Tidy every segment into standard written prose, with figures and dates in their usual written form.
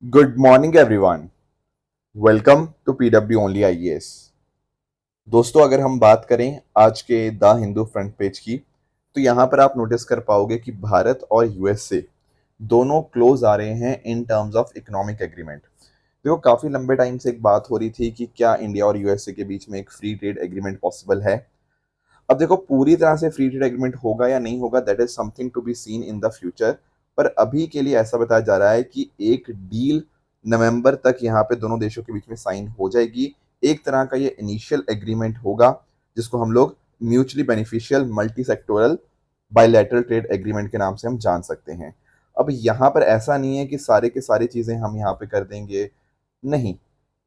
Good morning everyone. Welcome to PW only IAS. दोस्तों, अगर हम बात करें आज के द हिंदू फ्रंट पेज की, तो यहाँ पर आप नोटिस कर पाओगे कि भारत और यूएसए दोनों क्लोज आ रहे हैं in terms of economic agreement. देखो, काफी लंबे टाइम से एक बात हो रही थी कि क्या इंडिया और यूएसए के बीच में एक फ्री ट्रेड एग्रीमेंट पॉसिबल है। अब देखो, पूरी तरह से फ्री ट्रेड एग्रीमेंट होगा या नहीं होगा, that is something to be seen in the future. पर अभी के लिए ऐसा बताया जा रहा है कि एक डील नवंबर तक यहाँ पे दोनों देशों के बीच में साइन हो जाएगी। एक तरह का ये इनिशियल एग्रीमेंट होगा जिसको हम लोग mutually beneficial multi sectoral bilateral trade agreement के नाम से हम जान सकते हैं। अब यहाँ पर ऐसा नहीं है कि सारे के सारी चीजें हम यहाँ पे कर देंगे, नहीं।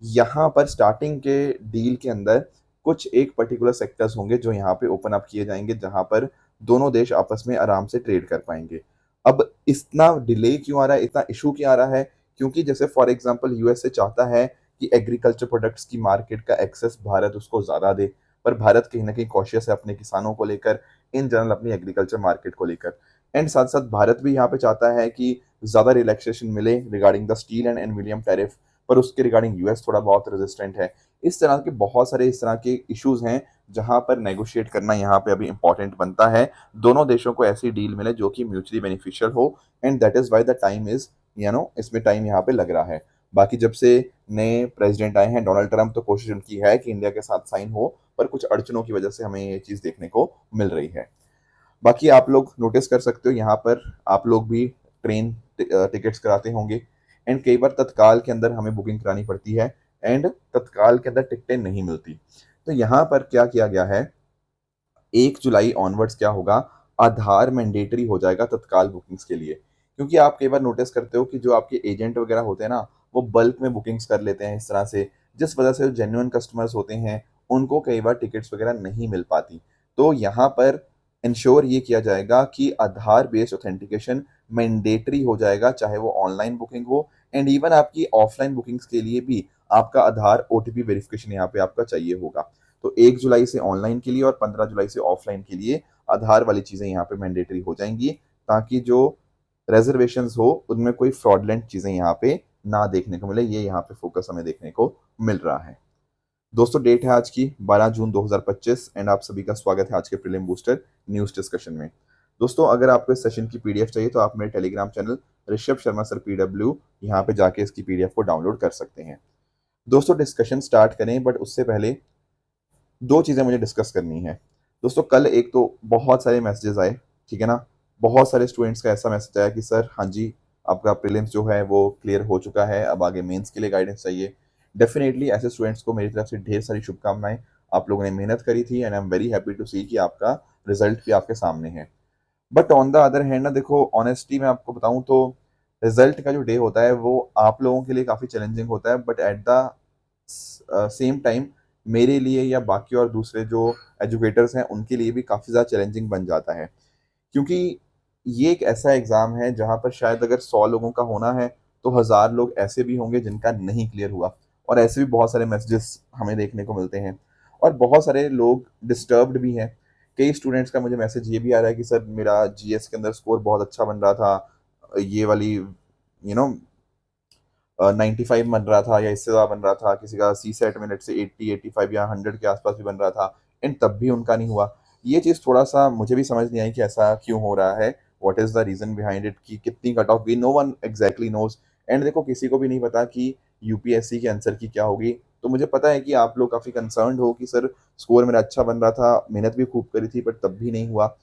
यहाँ पर स्टार्टिंग के डील के अंदर कुछ एक पर्टिकुलर सेक्टर्स होंगे जो यहाँ पे ओपन अप किए जाएंगे, जहां पर दोनों देश आपस में आराम से ट्रेड कर पाएंगे। अब इतना डिले क्यों आ रहा है, इतना इशू क्यों आ रहा है? क्योंकि जैसे फॉर एग्जांपल यूएसए चाहता है कि एग्रीकल्चर प्रोडक्ट्स की मार्केट का एक्सेस भारत उसको ज्यादा दे, पर भारत कहीं ना कहीं कॉशियस है अपने किसानों को लेकर, इन जनरल अपनी एग्रीकल्चर मार्केट को लेकर। एंड साथ साथ भारत भी यहाँ पे चाहता है कि ज्यादा रिलैक्सेशन मिले regarding the steel and aluminium tariff, पर उसके रिगार्डिंग यूएस थोड़ा बहुत रेजिस्टेंट है। इस तरह के बहुत सारे इस तरह के इश्यूज हैं जहां पर नेगोशिएट करना यहाँ पे अभी इंपॉर्टेंट बनता है। दोनों देशों को ऐसी डील मिले जो कि म्यूचुअली बेनिफिशियल हो, and that is why the time is, इसमें टाइम यहाँ पे लग रहा है। बाकी जब से नए प्रेसिडेंट आए हैं डोनाल्ड ट्रंप, तो कोशिश उनकी है कि इंडिया के साथ साइन हो, पर कुछ अड़चनों की वजह से हमें ये चीज देखने को मिल रही है। बाकी आप लोग नोटिस कर सकते हो यहाँ पर, आप लोग भी ट्रेन टिकट्स कराते होंगे, एंड कई बार तत्काल के अंदर हमें बुकिंग करानी पड़ती है, एंड तत्काल के अंदर टिकटें नहीं मिलती। तो यहाँ पर क्या किया गया है, 1 जुलाई ऑनवर्ड्स क्या होगा, आधार मैंडेटरी हो जाएगा तत्काल बुकिंग्स के लिए। क्योंकि आप कई बार नोटिस करते हो कि जो आपके एजेंट वगैरह होते हैं ना, वो बल्क में बुकिंग्स कर लेते हैं इस तरह से, जिस वजह से जो जेन्युइन कस्टमर्स होते हैं उनको कई बार टिकट्स वगैरह नहीं मिल पाती। तो यहाँ पर इंश्योर ये किया जाएगा कि आधार बेस्ड ऑथेंटिकेशन मैंडेटरी हो जाएगा, चाहे वो ऑनलाइन बुकिंग हो, एंड इवन आपकी ऑफलाइन बुकिंग्स के लिए भी आपका आधार ओटीपी वेरिफिकेशन यहाँ पे आपका चाहिए होगा। तो 1 जुलाई से ऑनलाइन के लिए और 15 जुलाई से ऑफलाइन के लिए आधार वाली चीजें यहाँ पे मैंडेटरी हो जाएंगी, ताकि जो रिजर्वेशन हो उनमें कोई फ्रॉडलेंट चीजें यहाँ पे ना देखने को मिले। ये यहाँ पे फोकस हमें देखने को मिल रहा है। दोस्तों, डेट है आज की 12 जून 2025, एंड आप सभी का स्वागत है आज के प्रीलिम बूस्टर न्यूज डिस्कशन में। दोस्तों, अगर आपको इस सेशन की पीडीएफ चाहिए तो आप मेरे Telegram channel Rishabh Sharma sir PW यहाँ पे जाके इसकी पीडीएफ को डाउनलोड कर सकते हैं। दोस्तों, डिस्कशन स्टार्ट करें, बट उससे पहले दो चीजें मुझे डिस्कस करनी है। दोस्तों, कल एक तो बहुत सारे मैसेजेस आए, ठीक है ना। बहुत सारे स्टूडेंट्स का ऐसा मैसेज आया कि सर हाँ जी, आपका प्रीलिम्स जो है वो क्लियर हो चुका है, अब आगे मेंस के लिए गाइडेंस चाहिए। डेफिनेटली ऐसे स्टूडेंट्स को मेरी तरफ से ढेर सारी शुभकामनाएं। आप लोगों ने मेहनत करी थी, and I am very happy to see कि आपका रिजल्ट भी आपके सामने है। But on the other hand ना, देखो ऑनेस्टली मैं आपको बताऊं तो रिजल्ट का जो डे होता है वो आप लोगों के लिए काफ़ी चैलेंजिंग होता है, but at the same time मेरे लिए या बाकी और दूसरे जो एजुकेटर्स हैं उनके लिए भी काफ़ी ज़्यादा चैलेंजिंग बन जाता है। क्योंकि ये एक ऐसा एग्ज़ाम है जहाँ पर शायद अगर 100 लोगों का होना है तो 1000 लोग ऐसे भी होंगे जिनका नहीं क्लियर हुआ, और ऐसे भी बहुत सारे मैसेजेस हमें देखने को मिलते हैं, और बहुत सारे लोग डिस्टर्ब्ड भी हैं। कई स्टूडेंट्स का मुझे मैसेज ये भी आ रहा है कि सर मेरा जीएस के अंदर स्कोर बहुत अच्छा बन रहा था, ये वाली 95 बन रहा था या इससे ज़्यादा बन रहा था, किसी का सी सेट में लेट से 80 85 या 100 के आसपास भी बन रहा था, एंड तब भी उनका नहीं हुआ। ये चीज़ थोड़ा सा मुझे भी समझ नहीं आई कि ऐसा क्यों हो रहा है, what is the reason behind it, कि कितनी कट ऑफ गई, no one exactly knows. And देखो, किसी को भी नहीं पता कि यूपीएससी के आंसर की क्या होगी। तो मुझे पता है कि आप लोग काफ़ी कंसर्न्ड हो कि सर स्कोर मेरा अच्छा बन रहा था, मेहनत भी खूब करी थी, बट तब भी नहीं हुआ।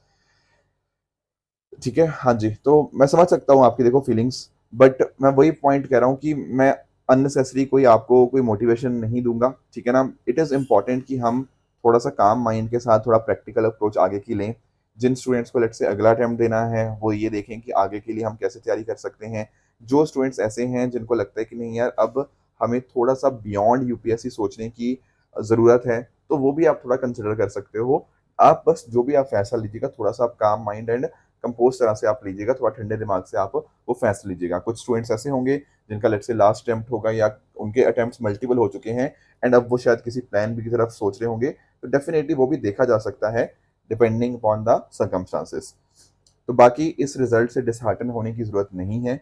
ठीक है, हाँ जी, तो मैं समझ सकता हूँ आपकी देखो फीलिंग्स, बट मैं वही पॉइंट कह रहा हूँ कि मैं अननेसेसरी कोई आपको कोई मोटिवेशन नहीं दूंगा, ठीक है ना। इट इज़ इम्पॉर्टेंट कि हम थोड़ा सा काम माइंड के साथ थोड़ा प्रैक्टिकल अप्रोच आगे की लें। जिन स्टूडेंट्स को लेट से अगला अटेम्प्ट देना है वो ये देखें कि आगे के लिए हम कैसे तैयारी कर सकते हैं। जो स्टूडेंट्स ऐसे हैं जिनको लगता है कि नहीं यार, अब हमें थोड़ा सा बियॉन्ड यूपीएससी सोचने की ज़रूरत है, तो वो भी आप थोड़ा कंसिडर कर सकते हो। आप बस जो भी आप फैसला लीजिएगा, थोड़ा सा आप काम माइंड एंड कंपोज तरह से आप लीजिएगा, थोड़ा ठंडे दिमाग से आप वो फैसला लीजिएगा। कुछ स्टूडेंट्स ऐसे होंगे जिनका लेट से लास्ट अटेम्प्ट होगा, या उनके अटेम्प्ट्स मल्टीपल हो चुके हैं, एंड अब वो शायद किसी प्लान बी की तरफ सोच रहे होंगे, तो डेफिनेटली वो भी देखा जा सकता है डिपेंडिंग अपॉन द सर्कमस्टांसेस। तो बाकी इस रिजल्ट से डिसहार्टन होने की जरूरत नहीं है।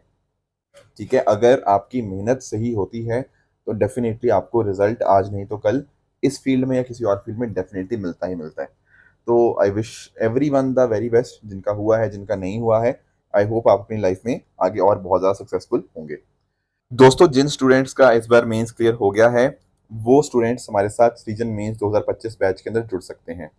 ठीक है, अगर आपकी मेहनत सही होती है तो डेफिनेटली आपको रिजल्ट आज नहीं तो कल इस फील्ड में या किसी और फील्ड में डेफिनेटली मिलता ही मिलता है। तो I wish every one the very best, जिनका हुआ है, जिनका नहीं हुआ है, आई होप आप अपनी लाइफ में आगे और बहुत ज़्यादा सक्सेसफुल होंगे। दोस्तों, जिन स्टूडेंट्स का इस बार मेंस क्लियर हो गया है, वो स्टूडेंट्स हमारे साथ रीजन मेंस 2025 बैच के अंदर जुड़ सकते हैं।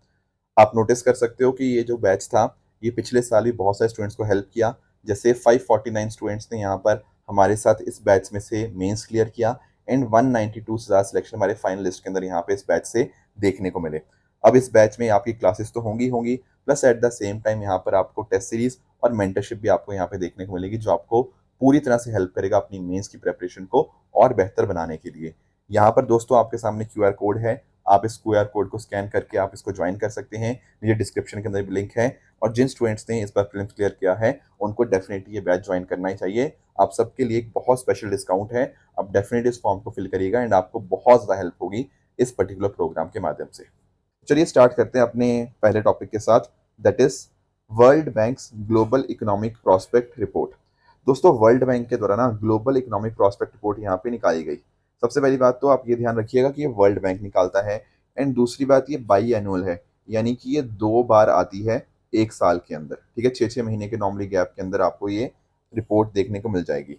आप नोटिस कर सकते हो कि ये जो बैच था, ये पिछले साल भी बहुत सारे स्टूडेंट्स को हेल्प किया। जैसे 549 स्टूडेंट्स ने यहाँ पर हमारे साथ इस बैच में से मेंस क्लियर किया एंड 192 से ज़्यादा सिलेक्शन हमारे फाइनल लिस्ट के अंदर यहाँ पे इस बैच से देखने को मिले। अब इस बैच में आपकी क्लासेस तो होंगी होंगी, plus at the same time यहाँ पर आपको टेस्ट सीरीज और मेंटरशिप भी आपको यहाँ पे देखने को मिलेगी, जो आपको पूरी तरह से हेल्प करेगा अपनी मेंस की प्रेपरेशन को और बेहतर बनाने के लिए। यहाँ पर दोस्तों आपके सामने क्यूआर कोड है, आप इस क्यूआर कोड को स्कैन करके आप इसको ज्वाइन कर सकते हैं। नीचे डिस्क्रिप्शन के अंदर भी लिंक है, और जिन स्टूडेंट्स ने इस बार प्रीलिम्स क्लियर किया है उनको डेफिनेटली ये बैच ज्वाइन करना ही चाहिए। आप सबके लिए एक बहुत स्पेशल डिस्काउंट है। आप डेफिनेटली इस फॉर्म को फिल करिएगा एंड आपको बहुत ज़्यादा हेल्प होगी इस पर्टिकुलर प्रोग्राम के माध्यम से। चलिए स्टार्ट करते हैं अपने पहले टॉपिक के साथ, that is world banks global economic prospect report. दोस्तों, वर्ल्ड बैंक के द्वारा ना ग्लोबल इकोनॉमिक प्रॉस्पेक्ट रिपोर्ट यहाँ पे निकाली गई। सबसे पहली बात तो आप ये ध्यान रखिएगा कि ये वर्ल्ड बैंक निकालता है, एंड दूसरी बात ये बाई एनुअल है, यानी कि ये 2 बार आती है एक साल के अंदर। ठीक है, 6-6 महीने के नॉर्मली गैप के अंदर आपको ये रिपोर्ट देखने को मिल जाएगी।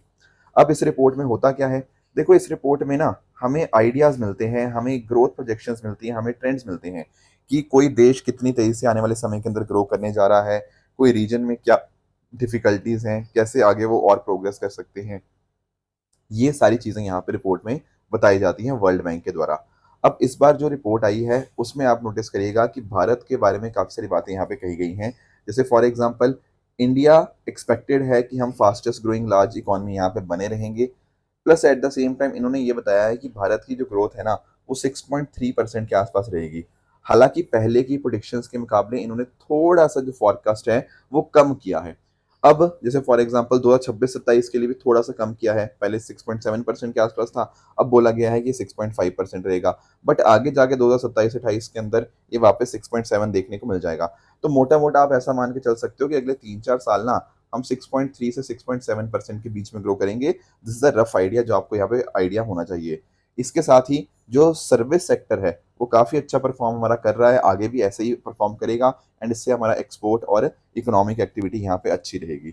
अब इस रिपोर्ट में होता क्या है, देखो इस रिपोर्ट में ना हमें आइडियाज मिलते हैं, हमें ग्रोथ प्रोजेक्शंस मिलती हैं, हमें ट्रेंड्स मिलते हैं कि कोई देश कितनी तेजी से आने वाले समय के अंदर ग्रो करने जा रहा है, कोई रीजन में क्या डिफिकल्टीज हैं, कैसे आगे वो और प्रोग्रेस कर सकते हैं। ये सारी चीजें यहाँ पे रिपोर्ट में बताई जाती हैं वर्ल्ड बैंक के द्वारा। अब इस बार जो रिपोर्ट आई है उसमें आप नोटिस करिएगा कि भारत के बारे में काफी सारी बातें यहाँ पे कही गई हैं। जैसे फॉर एग्जांपल, इंडिया एक्सपेक्टेड है कि हम फास्टेस्ट ग्रोइंग लार्ज इकोनॉमी यहाँ पे बने रहेंगे, plus at the same time इन्होंने ये बताया है कि भारत की जो ग्रोथ है ना, वो 6.3% के आसपास रहेगी। हालांकि पहले की प्रोडिक्शंस के मुकाबले इन्होंने थोड़ा सा जो फॉरकास्ट है वो कम किया है। अब जैसे फॉर एग्जांपल 2026-27 के लिए भी थोड़ा सा कम किया है, पहले 6.7% के आसपास था, अब बोला गया है कि 6.5% रहेगा। बट आगे जाके 2027-28 के अंदर ये वापस 6.7 देखने को मिल जाएगा। तो मोटा मोटा आप ऐसा मान के चल सकते हो कि अगले 3-4 साल ना हम 6.3 से 6.7% के बीच में ग्रो करेंगे। This is a rough idea जो आपको यहाँ पे आइडिया होना चाहिए। इसके साथ ही जो सर्विस सेक्टर है वो काफ़ी अच्छा परफॉर्म हमारा कर रहा है, आगे भी ऐसे ही परफॉर्म करेगा, एंड इससे हमारा एक्सपोर्ट और इकोनॉमिक एक्टिविटी यहाँ पे अच्छी रहेगी।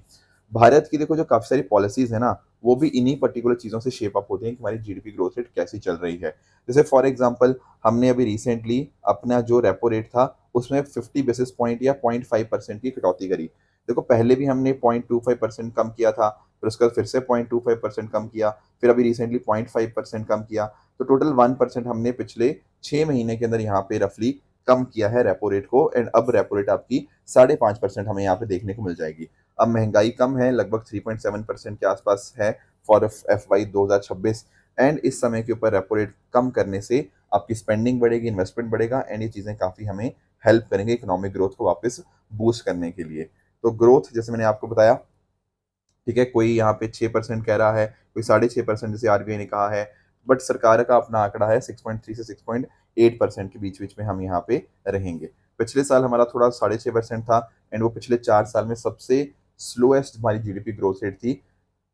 भारत की देखो जो काफ़ी सारी पॉलिसीज़ है ना, वो भी इन्हीं पर्टिकुलर चीज़ों से शेप अप होती हैं कि हमारी जीडीपी ग्रोथ रेट कैसी चल रही है। जैसे फॉर एग्जांपल, हमने अभी रिसेंटली अपना जो रेपो रेट था उसमें 50 बेसिस पॉइंट या 0.5% की कटौती करी। देखो पहले भी हमने 0.25% कम किया था, फिर उसका फिर से 0.25% कम किया, फिर अभी रिसेंटली 0.5% कम किया। तो टोटल 1% हमने पिछले 6 महीने के अंदर यहाँ पे रफली कम किया है रेपो रेट को, एंड अब रेपो रेट आपकी 5.5% हमें यहाँ पे देखने को मिल जाएगी। अब महंगाई कम है, लगभग 3.7% के आसपास है फॉर FY 2026, एंड इस समय के ऊपर रेपो रेट कम करने से आपकी स्पेंडिंग बढ़ेगी, इन्वेस्टमेंट बढ़ेगा, एंड ये चीज़ें काफ़ी हमें हेल्प करेंगे इकोनॉमिक ग्रोथ को वापस बूस्ट करने के लिए। तो ग्रोथ जैसे मैंने आपको बताया, ठीक है, कोई यहाँ पे 6% कह रहा है, कोई 6.5% जैसे आरबीआई ने कहा है, बट सरकार का अपना आंकड़ा है 6.3 से 6.8% के बीच बीच में हम यहाँ पे रहेंगे। पिछले साल हमारा थोड़ा 6.5% था, एंड वो पिछले 4 साल में सबसे स्लोएस्ट हमारी जीडीपी ग्रोथ रेट थी,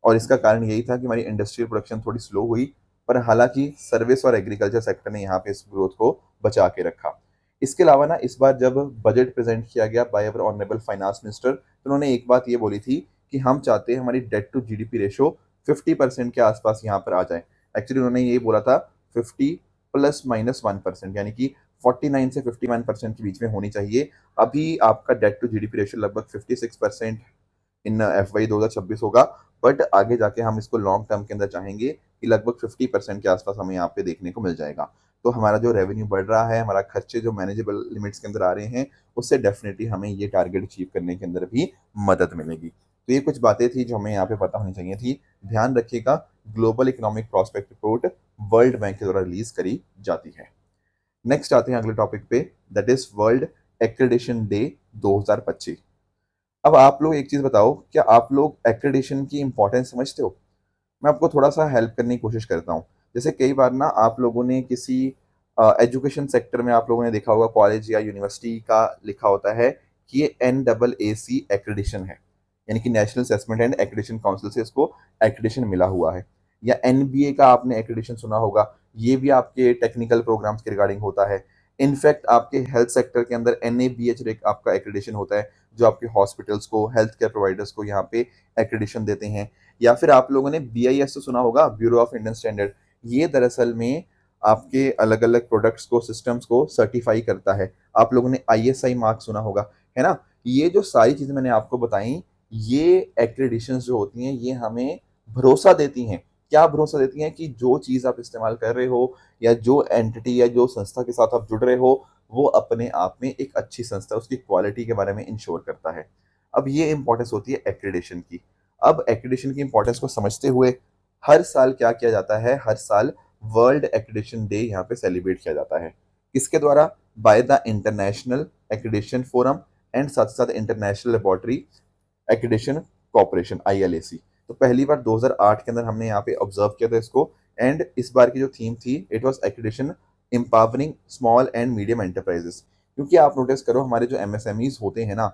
और इसका कारण यही था कि हमारी इंडस्ट्रियल प्रोडक्शन थोड़ी स्लो हुई। पर हालांकि सर्विस और एग्रीकल्चर सेक्टर ने यहाँ पे इस ग्रोथ को बचा के रखा। इसके अलावा ना इस बार जब बजट प्रेजेंट किया गया by our honourable finance minister, तो उन्होंने एक बात ये बोली थी कि हम चाहते हैं हमारी डेट टू जीडीपी रेशो 50% के आसपास यहाँ पर आ जाए। एक्चुअली उन्होंने ये बोला था 50 प्लस माइनस 1%, यानी कि 49 से 51% के बीच में होनी चाहिए। अभी आपका डेट टू जीडीपी रेशो लगभग 56% इन FY 2026 होगा, बट आगे जाके हम इसको लॉन्ग टर्म के अंदर चाहेंगे कि लगभग 50% के आसपास हमें यहाँ पे देखने को मिल जाएगा। तो हमारा जो रेवेन्यू बढ़ रहा है, हमारा खर्चे जो मैनेजेबल लिमिट्स के अंदर आ रहे हैं, उससे डेफिनेटली हमें ये टारगेट अचीव करने के अंदर भी मदद मिलेगी। तो ये कुछ बातें थी जो हमें यहाँ पे पता होनी चाहिए थी। ध्यान रखिएगा, global economic prospect report world bank के द्वारा रिलीज करी जाती है। नेक्स्ट आते हैं अगले टॉपिक पे, that is world accreditation day 2025। अब आप लोग एक चीज बताओ, क्या आप लोग एक्रेडिशन की इंपॉर्टेंस समझते हो? मैं आपको थोड़ा सा हेल्प करने की कोशिश करता हूँ। जैसे कई बार ना आप लोगों ने किसी एजुकेशन सेक्टर में आप लोगों ने देखा होगा, कॉलेज या यूनिवर्सिटी का लिखा होता है कि ये NAAC एक्रेडिशन है। यानी कि national assessment and accreditation council से इसको एक्रेडिटेशन मिला हुआ है। या एनबीए का आपने एक्रेडिटेशन सुना होगा, ये भी आपके टेक्निकल प्रोग्राम्स के रिगार्डिंग होता है। इनफैक्ट आपके हेल्थ सेक्टर के अंदर एनएबीएच आपका एक्रेडिटेशन होता है, जो आपके हॉस्पिटल्स को, हेल्थ केयर प्रोवाइडर्स को यहाँ पे एक्रेडिटेशन देते हैं। या फिर आप लोगों ने बीआईएस तो सुना होगा, ब्यूरो ऑफ इंडियन स्टैंडर्ड। ये दरअसल में आपके अलग अलग प्रोडक्ट्स को, सिस्टम्स को सर्टिफाई करता है। आप लोगों ने आईएसआई मार्क सुना होगा, है ना। ये जो सारी चीजें मैंने आपको बताई, ये एक्रेडिटेशन जो होती हैं, ये हमें भरोसा देती हैं। क्या भरोसा देती हैं? कि जो चीज आप इस्तेमाल कर रहे हो, या जो एंटिटी या जो संस्था के साथ आप जुड़ रहे हो, वो अपने आप में एक अच्छी संस्था, उसकी क्वालिटी के बारे में इंश्योर करता है। अब ये इंपॉर्टेंस होती है एक्रेडिटेशन की। अब एक्रेडिटेशन की इंपॉर्टेंस को समझते हुए हर साल क्या किया जाता है? हर साल वर्ल्ड एक्रेडिटेशन डे यहाँ पे सेलिब्रेट किया जाता है। किसके द्वारा? By the international accreditation forum and साथ साथ इंटरनेशनल लेबोरेटरी एक्रेडिटेशन कॉर्पोरेशन, आईएलएसी। तो पहली बार 2008 के अंदर हमने यहाँ पे ऑब्जर्व किया था इसको। एंड इस बार की जो थीम थी, it was accreditation empowering small and medium enterprises. क्योंकि आप नोटिस करो, हमारे जो एमएसएमईज होते हैं ना,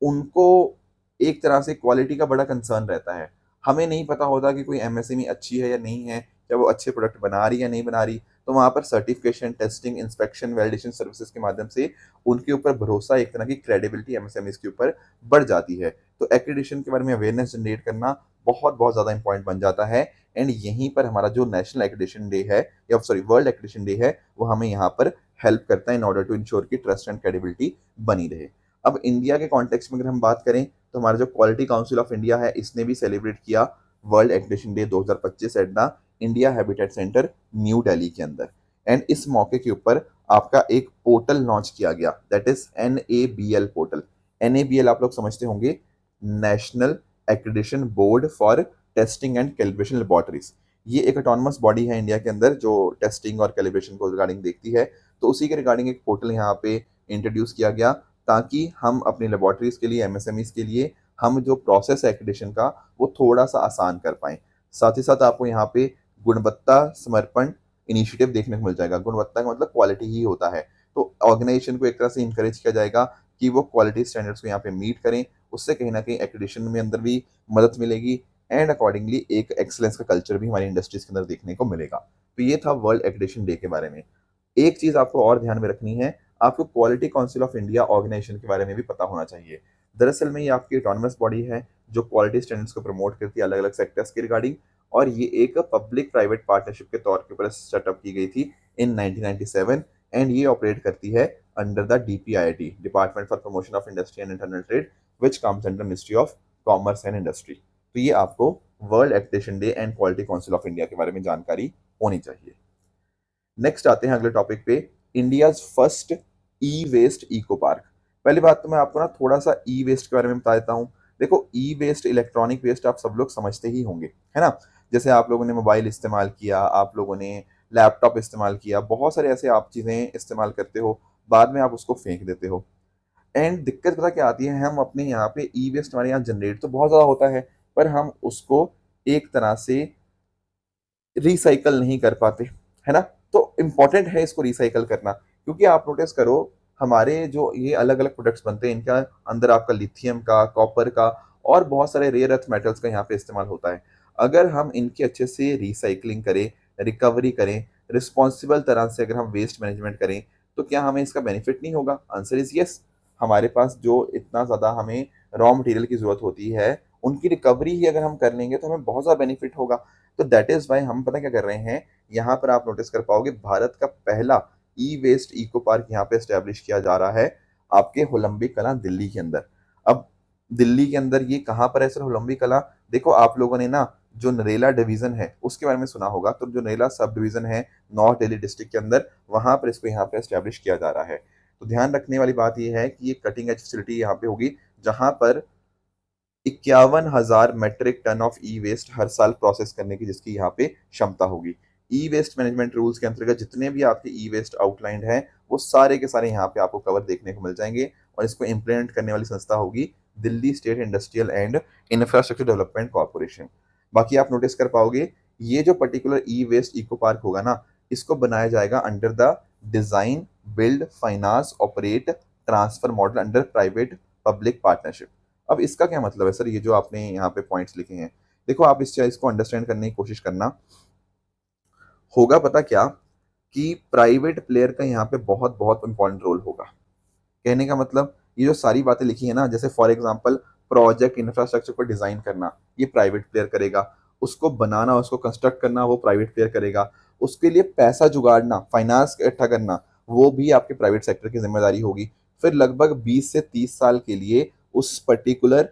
उनको एक तरह से क्वालिटी का बड़ा कंसर्न रहता है। हमें नहीं पता होता कि कोई एमएसएमई अच्छी है या नहीं है, या वो अच्छे प्रोडक्ट बना रही है या नहीं बना रही। तो वहाँ पर certification, testing, inspection, validation services के माध्यम से उनके ऊपर भरोसा, एक तरह की क्रेडिबिलिटी एमएसएमईज के ऊपर बढ़ जाती है। तो एक्रेडिटेशन के बारे में अवेयरनेस जनरेट करना बहुत बहुत ज़्यादा इंपॉर्टेंट बन जाता है। एंड यहीं पर हमारा जो नेशनल एक्रेडिटेशन डे है, या सॉरी वर्ल्ड एक्रेडिटेशन डे है, वो हमें यहाँ पर हेल्प करता है इन ऑर्डर टू इंश्योर की ट्रस्ट एंड क्रेडिबिलिटी बनी रहे। अब इंडिया के कॉन्टेक्स्ट में अगर हम बात करें, तो हमारा जो क्वालिटी काउंसिल ऑफ इंडिया है, इसने भी सेलिब्रेट किया world accreditation day 2025 at the India habitat centre, new Delhi के अंदर। एंड इस मौके के ऊपर आपका एक पोर्टल लॉन्च किया गया, that is NABL portal. NABL आप लोग समझते होंगे, national accreditation board for testing and calibration laboratories. ये एक ऑटोनमस बॉडी है इंडिया के अंदर, जो टेस्टिंग और कैलिब्रेशन को रिगार्डिंग देखती है। तो उसी के रिगार्डिंग एक पोर्टल यहाँ पे इंट्रोड्यूस किया गया, ताकि हम अपनी लेबोरेटरीज के लिए, एमएसएमईज के लिए, हम जो प्रोसेस है एक्रेडिटेशन का, वो थोड़ा सा आसान कर पाएं। साथ ही साथ आपको यहाँ पे गुणवत्ता समर्पण इनिशिएटिव देखने को मिल जाएगा। गुणवत्ता का मतलब क्वालिटी ही होता है। तो ऑर्गेनाइजेशन को एक तरह से इंकरेज किया जाएगा कि वो क्वालिटी स्टैंडर्ड्स को यहाँ पे मीट करें। उससे कहीं ना कहीं एक्रेडिटेशन में अंदर भी मदद मिलेगी, एंड अकॉर्डिंगली एक एक्सीलेंस का कल्चर भी हमारी इंडस्ट्रीज के अंदर देखने को मिलेगा। तो ये था वर्ल्ड एक्रेडिटेशन डे के बारे में। एक चीज आपको और ध्यान में रखनी है, आपको Quality Council of India Organisation के बारे में भी पता होना चाहिए। दरअसल में ये आपकी ऑटोनमस बॉडी है, जो क्वालिटी स्टैंडर्ड्स को प्रमोट करती है अलग अलग सेक्टर्स के रिगार्डिंग। और ये एक पब्लिक प्राइवेट पार्टनरशिप के तौर के ऊपर सेटअप की गई थी इन 1997। एंड ये ऑपरेट करती है under the DPIIT, department for promotion of industry and internal trade, which comes under ministry of commerce and industry. तो ये आपको world accreditation day and quality Council of India के बारे में जानकारी होनी चाहिए। नेक्स्ट आते हैं अगले टॉपिक पे, इंडियाज फर्स्ट ई वेस्ट इको पार्क। पहली बात तो मैं आपको ना थोड़ा सा ई वेस्ट के बारे में बता देता हूँ। देखो, ई वेस्ट, इलेक्ट्रॉनिक वेस्ट आप सब लोग समझते ही होंगे, है ना। जैसे आप लोगों ने मोबाइल इस्तेमाल किया, आप लोगों ने लैपटॉप इस्तेमाल किया, बहुत सारे ऐसे आप चीज़ें इस्तेमाल करते हो, बाद में आप उसको फेंक देते हो। एंड दिक्कत पता क्या आती है, हम अपने यहाँ पे ई वेस्ट हमारे यहाँ जनरेट तो बहुत ज़्यादा होता है, पर हम उसको एक तरह से रिसाइकल नहीं कर पाते, है ना। तो इम्पॉर्टेंट है इसको रिसाइकल करना, क्योंकि आप नोटिस करो, हमारे जो ये अलग अलग प्रोडक्ट्स बनते हैं, इनका अंदर आपका लिथियम का, कॉपर का, और बहुत सारे रेयर अर्थ मेटल्स का यहाँ पे इस्तेमाल होता है। अगर हम इनकी अच्छे से रिसाइकलिंग करें, रिकवरी करें, रिस्पॉन्सिबल तरह से अगर हम वेस्ट मैनेजमेंट करें, तो क्या हमें इसका बेनिफिट नहीं होगा? Answer is yes. हमारे पास जो इतना ज़्यादा हमें रॉ मटेरियल की ज़रूरत होती है, उनकी रिकवरी ही अगर हम कर लेंगे, तो हमें बहुत ज़्यादा बेनिफिट होगा। तो दैट इज वाई हम पता क्या कर रहे हैं, यहाँ पर आप नोटिस कर पाओगे, भारत का पहला ई वेस्ट इको पार्क यहाँ पे स्टैब्लिश किया जा रहा है, आपके होलंबी कला, दिल्ली के अंदर। अब दिल्ली के अंदर ये कहाँ पर है सर, होलंबी कला? देखो, आप लोगों ने ना जो नरेला डिवीजन है उसके बारे में सुना होगा। तो जो नरेला सब डिवीजन है नॉर्थ दिल्ली डिस्ट्रिक्ट के अंदर, वहां पर इसको यहाँ पे स्टैब्लिश किया जा रहा है। तो ध्यान रखने वाली बात यह है कि ये कटिंग एज फैसिलिटी यहाँ पे होगी, जहां पर 51,000 metric ton of e waste हर साल प्रोसेस करने की जिसकी यहाँ पे क्षमता होगी। ई वेस्ट मैनेजमेंट रूल्स के अंतर्गत जितने भी आपके ई वेस्ट आउटलाइंड हैं, वो सारे के सारे यहाँ पे आपको कवर देखने को मिल जाएंगे। और इसको इम्प्लीमेंट करने वाली संस्था होगी Delhi state industrial and infrastructure development corporation. बाकी आप नोटिस कर पाओगे, ये जो पर्टिकुलर ई वेस्ट इको पार्क होगा ना, इसको बनाया जाएगा under the design, build, finance, operate, transfer model under private public partnership. अब इसका क्या मतलब है सर, ये जो आपने यहाँ पे पॉइंट्स लिखे हैं? देखो, आप इस चीज को अंडरस्टैंड करने की कोशिश करना। होगा पता क्या, कि प्राइवेट प्लेयर का यहाँ पे बहुत बहुत इंपॉर्टेंट रोल होगा। कहने का मतलब, ये जो सारी बातें लिखी है ना, जैसे फॉर एग्जांपल प्रोजेक्ट इंफ्रास्ट्रक्चर को डिजाइन करना, ये प्राइवेट प्लेयर करेगा। उसको बनाना, उसको कंस्ट्रक्ट करना, वो प्राइवेट प्लेयर करेगा। उसके लिए पैसा जुगाड़ना, फाइनेंस इकट्ठा करना, वो भी आपके प्राइवेट सेक्टर की जिम्मेदारी होगी। फिर लगभग 20 से 30 साल के लिए उस पर्टिकुलर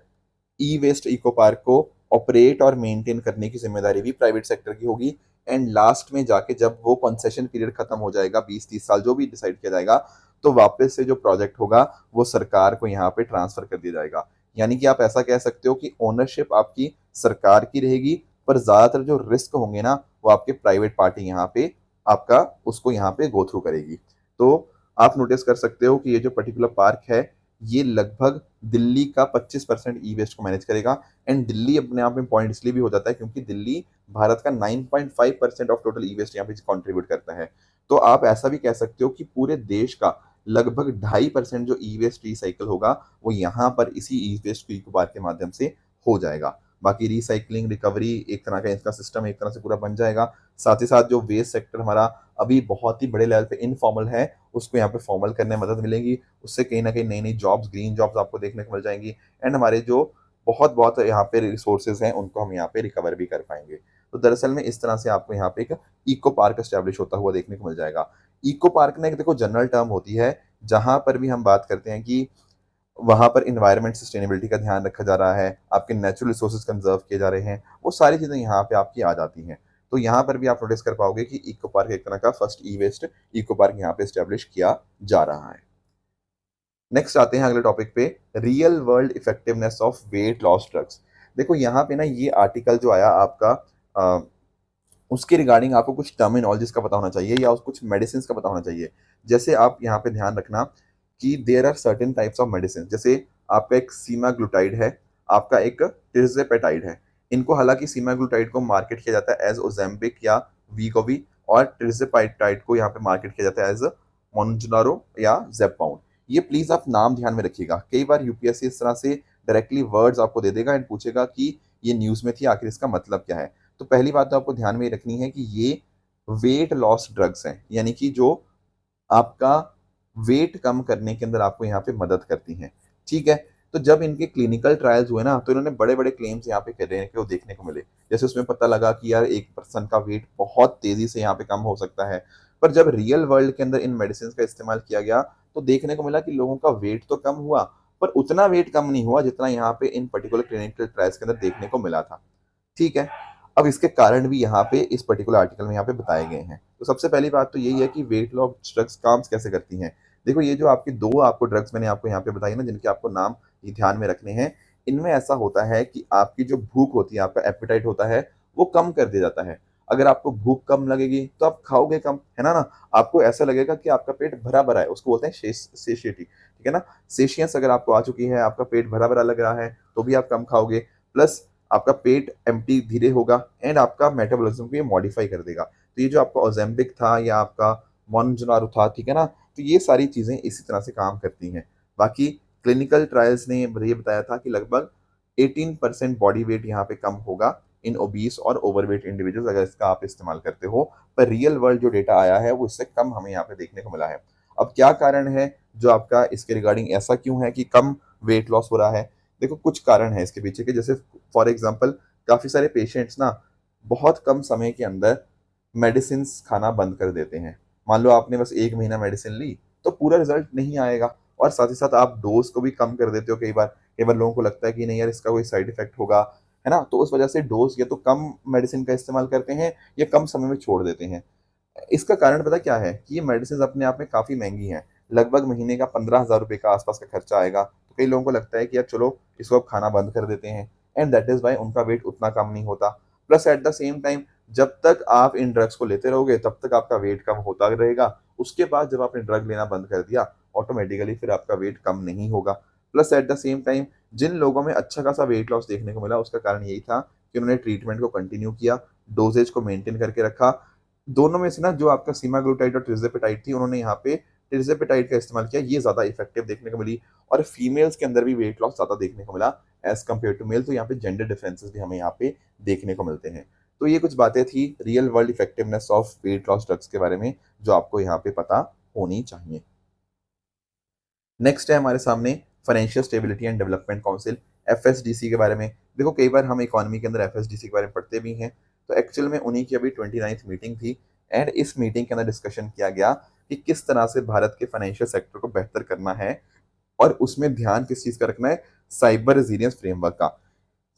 ई वेस्ट इको पार्क को ऑपरेट और मेंटेन करने की जिम्मेदारी भी प्राइवेट सेक्टर की होगी। एंड लास्ट में जाके जब वो कंसेशन पीरियड खत्म हो जाएगा, 20-30 साल जो भी डिसाइड किया जाएगा, तो वापस से जो प्रोजेक्ट होगा वो सरकार को यहाँ पे ट्रांसफर कर दिया जाएगा। यानी कि आप ऐसा कह सकते हो कि ओनरशिप आपकी सरकार की रहेगी, पर ज्यादातर जो रिस्क होंगे ना, वो आपके प्राइवेट पार्टी यहाँ पे आपका उसको यहाँ पे गो थ्रू करेगी। तो आप नोटिस कर सकते हो कि ये जो पर्टिकुलर पार्क है, ये लगभग दिल्ली का 25% ई वेस्ट को मैनेज करेगा। एंड दिल्ली अपने आप में पॉइंट इसलिए भी हो जाता है क्योंकि दिल्ली भारत का 9.5% ऑफ टोटल ई वेस्ट यहाँ पे कंट्रीब्यूट करता है। तो आप ऐसा भी कह सकते हो कि पूरे देश का लगभग 2.5% जो ई वेस्ट रिसाइकल होगा, वो यहाँ पर इसी ई वेस्ट इको पार्क के माध्यम से हो जाएगा। बाकी रिसाइकलिंग रिकवरी एक तरह का इसका सिस्टम एक तरह से पूरा बन जाएगा। साथ ही साथ जो वेस्ट सेक्टर हमारा अभी बहुत ही बड़े लेवल पे इनफॉर्मल है, उसको यहाँ पे फॉर्मल करने में मदद मिलेगी। उससे कहीं ना कहीं नई नई जॉब्स, ग्रीन जॉब्स आपको देखने को मिल जाएंगी। एंड हमारे जो बहुत बहुत यहाँ पे रिसोर्सेज हैं, उनको हम यहाँ पे रिकवर भी कर पाएंगे। तो दरअसल में इस तरह से आपको यहाँ पे एक इको पार्क एस्टेब्लिश होता हुआ देखने को मिल जाएगा। इको पार्क ना एक देखो जनरल टर्म होती है, जहां पर भी हम बात करते हैं कि वहां पर इन्वायरमेंट सस्टेनेबिलिटी का ध्यान रखा जा रहा है, आपके नेचुरल रिसोर्सेज कंजर्व किए जा रहे हैं, वो सारी चीजें यहाँ पे आपकी आ जाती हैं। तो यहाँ पर भी आप नोटिस कर पाओगे कि इको पार्क एक तरह का फर्स्ट ई वेस्ट इको पार्क यहाँ पे स्टेब्लिश किया जा रहा है। नेक्स्ट आते हैं अगले टॉपिक पे, real world effectiveness of weight loss drugs. देखो यहाँ पे ना ये आर्टिकल जो आया आपका, उसके रिगार्डिंग आपको कुछ टर्मिनोलॉजीज का पता होना चाहिए या कुछ मेडिसिन का पता होना चाहिए। जैसे आप यहाँ पे ध्यान रखना कि there are certain types of medicine. जैसे आपका एक सीमाग्लूटाइड है, आपका एक टिर्जेपेटाइड है। इनको हालांकि सीमाग्लूटाइड को मार्केट किया जाता है एज ओजेम्पिक या वीगोवी, और टिर्जेपेटाइड को यहाँ पे मार्केट किया जाता है एज मोन्जुनारो या जेपाउन। ये प्लीज आप नाम ध्यान में रखिएगा, कई बार यूपीएससी इस तरह से डायरेक्टली वर्ड्स आपको दे देगा एंड पूछेगा कि ये न्यूज में थी, आखिर इसका मतलब क्या है। तो पहली बात तो आपको ध्यान में रखनी है कि ये वेट लॉस ड्रग्स हैं, यानी कि जो आपका वेट कम करने के अंदर आपको यहाँ पे मदद करती हैं। ठीक है। तो जब इनके क्लिनिकल ट्रायल्स हुए ना, तो इन्होंने बड़े बड़े क्लेम्स यहाँ पे करने के वो देखने को मिले। जैसे उसमें पता लगा कि यार एक पर्सन का वेट बहुत तेजी से यहाँ पे कम हो सकता है। पर जब रियल वर्ल्ड के अंदर इन मेडिसिन का इस्तेमाल किया गया, तो देखने को मिला कि लोगों का वेट तो कम हुआ, पर उतना वेट कम नहीं हुआ जितना यहाँ पे इन पर्टिकुलर क्लिनिकल ट्रायल्स के अंदर देखने को मिला था। ठीक है। अब इसके कारण भी यहाँ पे इस पर्टिकुलर आर्टिकल में यहाँ पे बताए गए हैं। तो सबसे पहली बात तो यही है कि वेट लॉस ड्रग्स काम कैसे करती हैं। देखो, ये जो आपकी दो आपको ड्रग्स मैंने आपको यहाँ पे बताई ना, जिनके आपको नाम ये ध्यान में रखने हैं, इनमें ऐसा होता है कि आपकी जो भूख होती है, आपका एपिटाइट होता है, वो कम कर दिया जाता है। अगर आपको भूख कम लगेगी तो आप खाओगे कम, है ना। आपको ऐसा लगेगा कि आपका पेट भरा भरा है, उसको बोलते हैं सेशिएटी, ठीक है ना। सेशियस अगर आपको आ चुकी है, आपका पेट भरा भरा लग रहा है, तो भी आप कम खाओगे। प्लस आपका पेट एम्प्टी धीरे होगा एंड आपका मेटाबॉलिज्म को ये मॉडिफाई कर देगा। तो ये जो आपका ओजेम्पिक था या आपका मोन्जुनारो था, ठीक है ना, तो ये सारी चीजें इसी तरह से काम करती हैं। बाकी क्लिनिकल ट्रायल्स ने ये बताया था कि लगभग 18% बॉडी वेट यहाँ पे कम होगा इन ओबीस और ओवरवेट इंडिविजुअल्स अगर इसका आप इस्तेमाल करते हो। पर रियल वर्ल्ड जो डेटा आया है वो इससे कम हमें यहाँ पे देखने को मिला है। अब क्या कारण है जो आपका इसके रिगार्डिंग, ऐसा क्यों है कि कम वेट लॉस हो रहा है? देखो, कुछ कारण है इसके पीछे के। जैसे फॉर एग्जांपल, काफी सारे पेशेंट्स ना बहुत कम समय के अंदर मेडिसिन खाना बंद कर देते हैं। मान लो आपने बस 1 महीना मेडिसिन ली, तो पूरा रिजल्ट नहीं आएगा। और साथ ही साथ आप डोज को भी कम कर देते हो। कई बार लोगों को लगता है कि नहीं यार, इसका कोई साइड इफेक्ट होगा, है ना, तो उस वजह से डोज या तो कम मेडिसिन का इस्तेमाल करते हैं या कम समय में छोड़ देते हैं। इसका कारण पता क्या है, कि ये मेडिसिन अपने आप में काफी महंगी हैं। लगभग महीने का 15,000 रुपए का आसपास का खर्चा आएगा। तो कई लोगों को लगता है कि यार चलो इसको अब खाना बंद कर देते हैं, एंड दैट इज वाई उनका वेट उतना कम नहीं होता। Plus at the same time, जब तक आप इन ड्रग्स को लेते रहोगे तब तक आपका वेट कम होता रहेगा। उसके बाद जब आपने ड्रग लेना बंद कर दिया, ऑटोमेटिकली फिर आपका वेट कम नहीं होगा। Plus at the same time, जिन लोगों में अच्छा खासा वेट लॉस देखने को मिला, उसका कारण यही था कि उन्होंने ट्रीटमेंट को कंटिन्यू किया, डोजेज को मेंटेन करके रखा। दोनों में से ना जो आपका सीमाग्लूटाइड और ट्रिजेपेटाइड थी, उन्होंने यहाँ पे ट्रिजेपेटाइड का इस्तेमाल किया, ये ज्यादा इफेक्टिव देखने को मिली। और फीमेल्स के अंदर भी वेट लॉस ज्यादा देखने को मिला एज कम्पेयर टू मेल, तो यहाँ पे जेंडर डिफरेंसेस भी हमें यहाँ पे देखने को मिलते हैं। तो ये कुछ बातें थी real world effectiveness of weight loss drugs के बारे में, जो आपको यहाँ पे पता होनी चाहिए। नेक्स्ट है हमारे सामने financial stability and development council, FSDC के बारे में। देखो कई बार हम इकोनॉमी के अंदर एफएसडीसी के बारे में पढ़ते भी हैं, तो एक्चुअल में उन्हीं की अभी 29th मीटिंग थी, एंड इस मीटिंग के अंदर डिस्कशन किया गया कि किस तरह से भारत के फाइनेंशियल सेक्टर को बेहतर करना है, और उसमें ध्यान किस चीज का रखना है, साइबर रेजिलियंस फ्रेमवर्क का।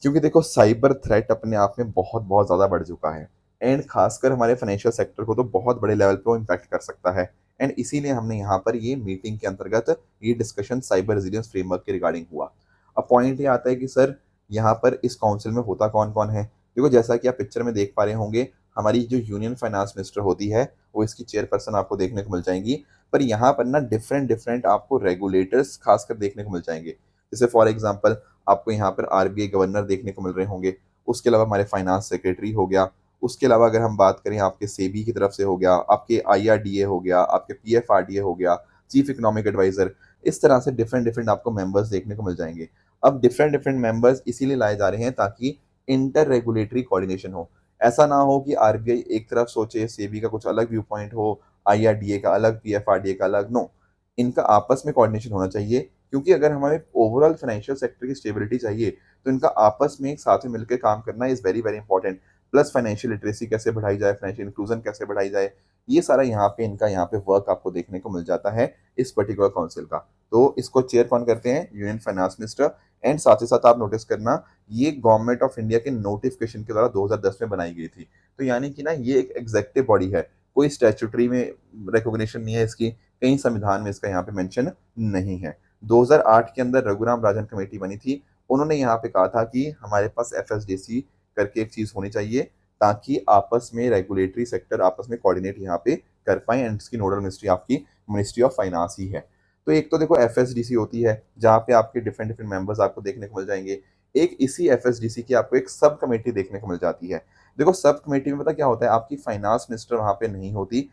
क्योंकि देखो साइबर थ्रेट अपने आप में बहुत बहुत ज्यादा बढ़ चुका है, एंड खासकर हमारे फाइनेंशियल सेक्टर को तो बहुत बड़े लेवल पे इम्पैक्ट कर सकता है। एंड इसीलिए हमने यहाँ पर ये मीटिंग के अंतर्गत ये डिस्कशन साइबर रेजिलियंस फ्रेमवर्क के रिगार्डिंग हुआ। अब पॉइंट ये आता है कि सर यहाँ पर इस काउंसिल में होता कौन कौन है। देखो जैसा कि आप पिक्चर में देख पा रहे होंगे, हमारी जो यूनियन फाइनेंस मिनिस्टर होती है वो इसकी चेयरपर्सन आपको देखने को मिल जाएंगी। पर यहाँ पर ना डिफरेंट डिफरेंट आपको रेगुलेटर्स खासकर देखने को मिल जाएंगे। जैसे फॉर एग्जाम्पल आपको यहाँ पर आरबीआई गवर्नर देखने को मिल रहे होंगे, उसके अलावा हमारे फाइनेंस सेक्रेटरी हो गया, उसके अलावा अगर हम बात करें आपके सेबी की तरफ से हो गया, आपके आईआरडीए हो गया, आपके पीएफआरडीए हो गया, चीफ इकोनॉमिक एडवाइजर, इस तरह से डिफरेंट डिफरेंट आपको मेंबर्स देखने को मिल जाएंगे। अब डिफरेंट डिफरेंट मेंबर्स इसीलिए लाए जा रहे हैं ताकि इंटर रेगुलेटरी कोऑर्डिनेशन हो। ऐसा ना हो कि आरबीआई एक तरफ सोचे, सेबी का कुछ अलग व्यू पॉइंट हो, आईआरडीए का अलग, पीएफआरडीए का अलग। नो, इनका आपस में कोऑर्डिनेशन होना चाहिए, क्योंकि अगर हमारे ओवरऑल फाइनेंशियल सेक्टर की स्टेबिलिटी चाहिए तो इनका आपस में एक साथ में मिलकर काम करना is very very important. Plus financial literacy कैसे बढ़ाई जाए, फाइनेंशियल इंक्लूजन कैसे बढ़ाई जाए, ये सारा यहाँ पे वर्क आपको देखने को मिल जाता है इस पर्टिकुलर काउंसिल का। तो इसको चेयर कौन करते हैं, यूनियन फाइनेंस मिनिस्टर। एंड साथ ही साथ आप नोटिस करना, ये गवर्नमेंट ऑफ इंडिया के नोटिफिकेशन के द्वारा 2010 में बनाई गई थी। तो यानी कि ना ये एक एग्जेक्टिव बॉडी है, कोई स्टैट्यूटरी में रिकॉग्निशन नहीं है इसकी, कहीं संविधान में इसका यहाँ पे मेंशन नहीं है। 2008 के अंदर रघुराम राजन कमेटी बनी थी, उन्होंने यहाँ पे कहा था कि हमारे पास एफएसडीसी करके एक चीज होनी चाहिए, ताकि आपस में रेगुलेटरी सेक्टर आपस में कोऑर्डिनेट यहाँ पे कर पाए, एंड इसकी नोडल मिनिस्ट्री आपकी मिनिस्ट्री ऑफ फाइनेंस ही है। तो एक तो देखो एफएसडीसी होती है जहाँ पे आपके डिफरेंट डिफरेंट मेंबर्स आपको देखने को मिल जाएंगे। एक इसी एफएसडीसी की आपको एक सब कमेटी देखने को मिल जाती है। देखो सब कमेटी में पता क्या होता है, आपकी फाइनेंस मिनिस्टर वहां पे नहीं होती,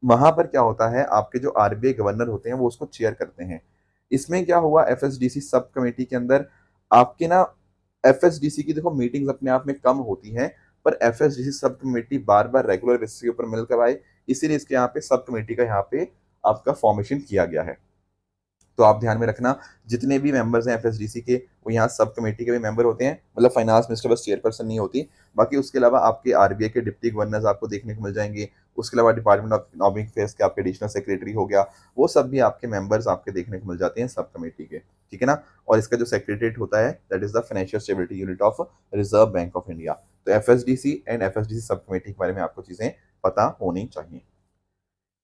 वहां पर क्या होता है, आपके जो आरबीआई गवर्नर होते हैं वो उसको चेयर करते हैं। इसमें क्या हुआ, एफएसडीसी सब कमेटी के अंदर आपके ना, एफएसडीसी की देखो मीटिंग्स अपने आप में कम होती हैं, पर एफएसडीसी सब कमेटी बार बार रेगुलर बेसिस के ऊपर मिलकर आए, इसीलिए इसके यहाँ पे सब कमेटी का यहाँ पे आपका फॉर्मेशन किया गया है। तो आप ध्यान में रखना, जितने भी मेंबर्स हैं एफएसडीसी के, वो यहाँ सब कमेटी के भी मेंबर होते हैं, मतलब फाइनेंस मिनिस्टर बस चेयरपर्सन नहीं होती। बाकी उसके अलावा आपके आरबीआई के डिप्टी गवर्नर्स आपको देखने को मिल जाएंगे, उसके अलावा डिपार्टमेंट ऑफ इकोनॉमिक अफेयर्स के आपके एडिशनल सेक्रेटरी हो गया, वो सब भी आपके मेंबर्स आपके देखने को मिल जाते हैं सब कमेटी के, ठीक है ना। और इसका जो सेक्रेटरीट होता है that is the financial stability unit of reserve bank of India. तो FSDC and FSDC sub committee के बारे में आपको चीजें पता होनी चाहिए।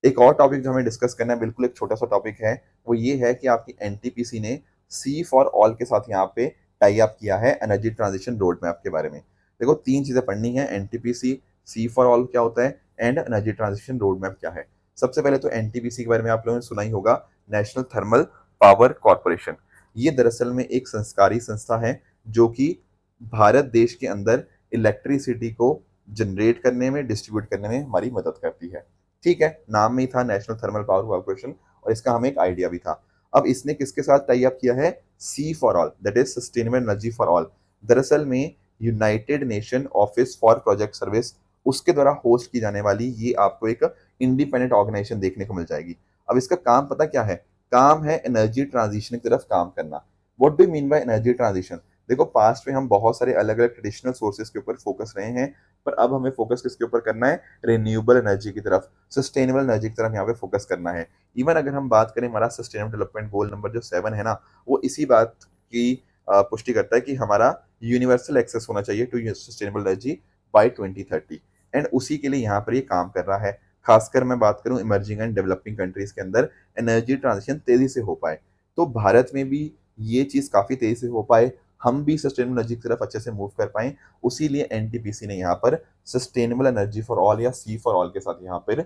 एक और टॉपिक जो हमें डिस्कस करना है, बिल्कुल एक छोटा सा टॉपिक है, वो ये है कि आपकी एनटीपीसी ने सी फॉर ऑल के साथ यहाँ पे टाई अप किया है एनर्जी ट्रांजिशन रोड मैप के बारे में। देखो तीन चीजें पढ़नी है, एनटीपीसी, सी फॉर ऑल क्या होता है, and energy transition road map क्या है। सबसे पहले तो एनटीपीसी के बारे में आप लोगों ने सुना ही होगा, नेशनल थर्मल पावर कॉरपोरेशन। ये दरअसल में एक संस्कारी संस्था है जो कि भारत देश के अंदर इलेक्ट्रिसिटी को जनरेट करने में, डिस्ट्रीब्यूट करने में हमारी मदद करती है। ठीक है, नाम में ही था नेशनल थर्मल पावर कॉर्पोरेशन, और इसका हमें एक आइडिया भी था। अब इसने किसके साथ टाई अप किया है, C for all, that is sustainable energy for all. दरअसल में United Nation office for project service, उसके द्वारा होस्ट की जाने वाली ये आपको एक इंडिपेंडेंट ऑर्गेनाइजेशन देखने को मिल जाएगी। अब इसका काम पता क्या है, काम है एनर्जी ट्रांजिशन की तरफ काम करना। What do mean by energy transition, देखो पास्ट में हम बहुत सारे अलग अलग ट्रेडिशनल सोर्सेज के ऊपर फोकस रहे हैं, पर अब हमें फोकस किसके ऊपर करना है, रिन्यूएबल एनर्जी की तरफ, सस्टेनेबल एनर्जी की तरफ यहाँ पे फोकस करना है। इवन अगर हम बात करें, हमारा सस्टेनेबल डेवलपमेंट गोल नंबर जो 7 है ना, वो इसी बात की पुष्टि करता है कि हमारा यूनिवर्सल एक्सेस होना चाहिए to sustainable energy by 2030, and उसी के लिए यहाँ पर ये काम कर रहा है। खासकर मैं बात करूँ इमर्जिंग एंड डेवलपिंग कंट्रीज के अंदर एनर्जी ट्रांजिशन तेजी से हो पाए, तो भारत में भी ये चीज काफी तेजी से हो पाए, हम भी सस्टेनेबल एनर्जी की तरफ अच्छे से मूव कर पाए, उसी लिए एनटीपीसी ने यहाँ पर सस्टेनेबल एनर्जी फॉर ऑल या सी फॉर ऑल के साथ यहाँ पर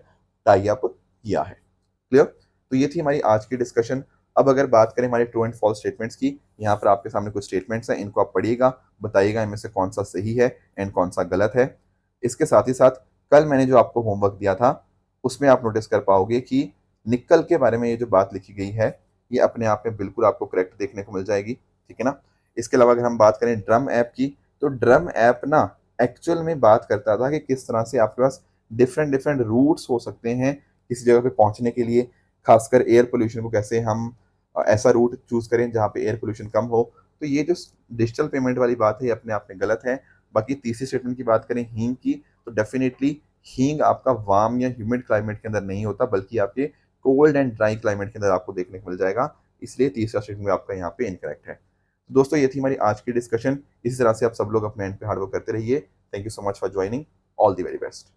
टाई अप किया है। क्लियर, तो ये थी हमारी आज की डिस्कशन। अब अगर बात करें हमारे ट्रू एंड फॉल्स स्टेटमेंट्स की, यहाँ पर आपके सामने कुछ स्टेटमेंट्स हैं, इनको आप पढ़िएगा, बताइएगा इनमें से कौन सा सही है एंड कौन सा गलत है। इसके साथ ही साथ कल मैंने जो आपको होमवर्क दिया था उसमें आप नोटिस कर पाओगे कि निकल के बारे में ये जो बात लिखी गई है, ये अपने आप में बिल्कुल आपको करेक्ट देखने को मिल जाएगी, ठीक है ना। इसके अलावा अगर हम बात करें ड्रम ऐप की, तो ड्रम ऐप ना एक्चुअल में बात करता था कि किस तरह से आपके पास डिफरेंट डिफरेंट रूट्स हो सकते हैं किसी जगह पे पहुंचने के लिए, खासकर एयर पोल्यूशन को कैसे हम ऐसा रूट चूज करें जहाँ पे एयर पोल्यूशन कम हो। तो ये जो डिजिटल पेमेंट वाली बात है ये अपने आप में गलत है। बाकी तीसरी स्टेटमेंट की बात करें हींग की, तो डेफिनेटली हींग आपका वार्म या ह्यूमिड क्लाइमेट के अंदर नहीं होता, बल्कि आपके कोल्ड एंड ड्राई क्लाइमेट के अंदर आपको देखने को मिल जाएगा। इसलिए तीसरा स्टेटमेंट आपका यहाँ पे इनकरेक्ट है। दोस्तों ये थी हमारी आज की डिस्कशन। इसी तरह से आप सब लोग अपने एंड पे हार्ड वर्क करते रहिए। Thank you so much for joining. All the very best.